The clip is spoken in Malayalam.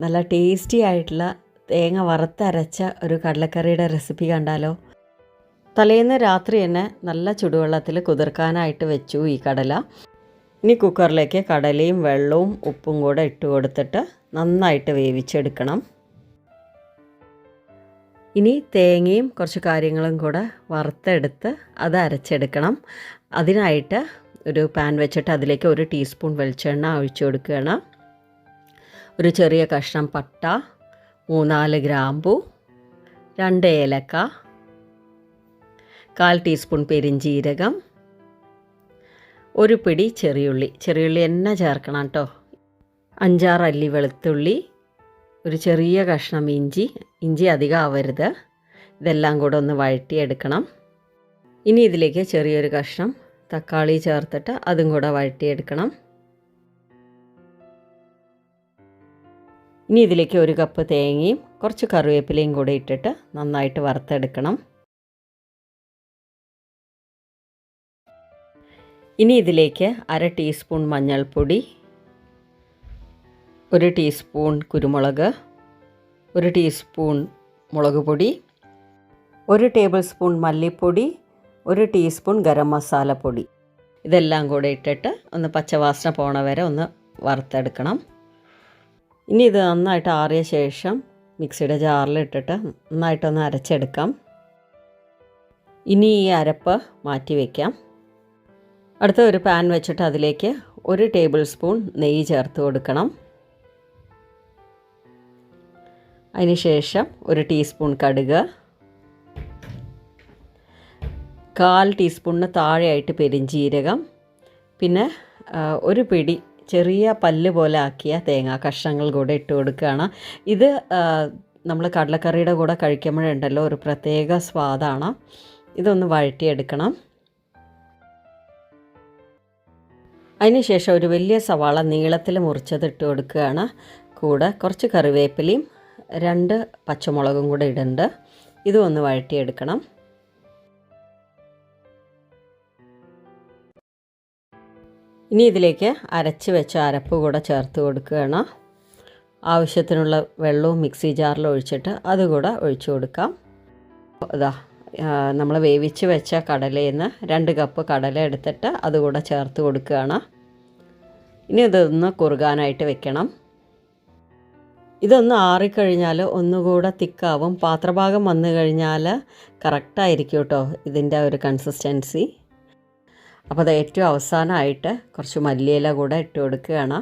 നല്ല ടേസ്റ്റി ആയിട്ടുള്ള തേങ്ങ വറുത്തരച്ച ഒരു കടലക്കറിയുടെ റെസിപ്പി കണ്ടാലോ. തലേന്ന് രാത്രി തന്നെ നല്ല ചുടുവെള്ളത്തിൽ കുതിർക്കാനായിട്ട് വെച്ചു ഈ കടല. ഇനി കുക്കറിലേക്ക് കടലയും വെള്ളവും ഉപ്പും കൂടെ ഇട്ട് കൊടുത്തിട്ട് നന്നായിട്ട് വേവിച്ചെടുക്കണം. ഇനി തേങ്ങയും കുറച്ച് കാര്യങ്ങളും കൂടെ വറുത്തെടുത്ത് അത് അരച്ചെടുക്കണം. അതിനായിട്ട് ഒരു പാൻ വെച്ചിട്ട് അതിലേക്ക് 1 ടീസ്പൂൺ വെളിച്ചെണ്ണ ഒഴിച്ചു കൊടുക്കുകയാണ്. ഒരു ചെറിയ കഷ്ണം പട്ട, 3-4 ഗ്രാമ്പു, 2 ഏലക്ക, 1/4 ടീസ്പൂൺ പെരിഞ്ജീരകം, 1 പിടി ചെറിയുള്ളി തന്നെ ചേർക്കണം കേട്ടോ. 5-6 അല്ലി വെളുത്തുള്ളി, ഒരു ചെറിയ കഷ്ണം ഇഞ്ചി അധികം ആവരുത്. ഇതെല്ലാം കൂടെ ഒന്ന് വഴറ്റിയെടുക്കണം. ഇനി ഇതിലേക്ക് ചെറിയൊരു കഷ്ണം തക്കാളി ചേർത്തിട്ട് അതും കൂടെ വഴറ്റിയെടുക്കണം. ഇനി ഇതിലേക്ക് 1 കപ്പ് തേങ്ങയും കുറച്ച് കറിവേപ്പിലയും കൂടെ ഇട്ടിട്ട് നന്നായിട്ട് വറുത്തെടുക്കണം. ഇനി ഇതിലേക്ക് 1/2 ടീസ്പൂൺ മഞ്ഞൾപ്പൊടി, 1 ടീസ്പൂൺ കുരുമുളക്, 1 ടീസ്പൂൺ മുളക് പൊടി, 1 ടേബിൾ സ്പൂൺ മല്ലിപ്പൊടി, 1 ടീസ്പൂൺ ഗരം മസാലപ്പൊടി, ഇതെല്ലാം കൂടെ ഇട്ടിട്ട് ഒന്ന് പച്ചവാസന പോണ വരെ ഒന്ന് വറുത്തെടുക്കണം. ഇനി ഇത് നന്നായിട്ട് ആറിയ ശേഷം മിക്സിയുടെ ജാറിലിട്ടിട്ട് നന്നായിട്ടൊന്ന് അരച്ചെടുക്കാം. ഇനി ഈ അരപ്പ് മാറ്റി വയ്ക്കാം. അടുത്ത ഒരു പാൻ വെച്ചിട്ട് അതിലേക്ക് 1 ടേബിൾ സ്പൂൺ നെയ്യ് ചേർത്ത് കൊടുക്കണം. അതിനുശേഷം 1 ടീസ്പൂൺ കടുക്, 1/4 ടീസ്പൂണിന് താഴെയായിട്ട് പെരിഞ്ജീരകം, പിന്നെ 1 പിടി ചെറിയ പല്ല് പോലെ ആക്കിയ തേങ്ങ കഷ്ണങ്ങൾ കൂടെ ഇട്ട് കൊടുക്കുകയാണ്. ഇത് നമ്മൾ കടലക്കറിയുടെ കൂടെ കഴിക്കുമ്പോഴുണ്ടല്ലോ ഒരു പ്രത്യേക സ്വാദാണ്. ഇതൊന്ന് വഴറ്റിയെടുക്കണം. അതിനുശേഷം ഒരു വലിയ സവാള നീളത്തിൽ മുറിച്ചത് ഇട്ട് കൊടുക്കുകയാണ്. കൂടെ കുറച്ച് കറിവേപ്പിലയും 2 പച്ചമുളകും കൂടെ ഇടുന്നുണ്ട്. ഇതും ഒന്ന് വഴറ്റിയെടുക്കണം. ഇനി ഇതിലേക്ക് അരച്ച് വെച്ച അരപ്പ് കൂടെ ചേർത്ത് കൊടുക്കുകയാണ്. ആവശ്യത്തിനുള്ള വെള്ളവും മിക്സി ജാറിൽ ഒഴിച്ചിട്ട് അതുകൂടെ ഒഴിച്ചു കൊടുക്കാം. ഇതാ നമ്മൾ വേവിച്ച് വെച്ച കടലയിൽ നിന്ന് 2 കപ്പ് കടല എടുത്തിട്ട് അതുകൂടെ ചേർത്ത് കൊടുക്കുകയാണ്. ഇനി ഇതൊന്ന് കുറുകാനായിട്ട് വെക്കണം. ഇതൊന്ന് ആറിക്കഴിഞ്ഞാൽ ഒന്നുകൂടെ തിക്കാവും. പാത്രഭാഗം വന്നു കഴിഞ്ഞാൽ കറക്റ്റായിരിക്കും കേട്ടോ ഇതിൻ്റെ ഒരു കൺസിസ്റ്റൻസി. അപ്പോൾ അത് ഏറ്റവും അവസാനമായിട്ട് കുറച്ച് മല്ലിയില കൂടെ ഇട്ട് കൊടുക്കുകയാണ്.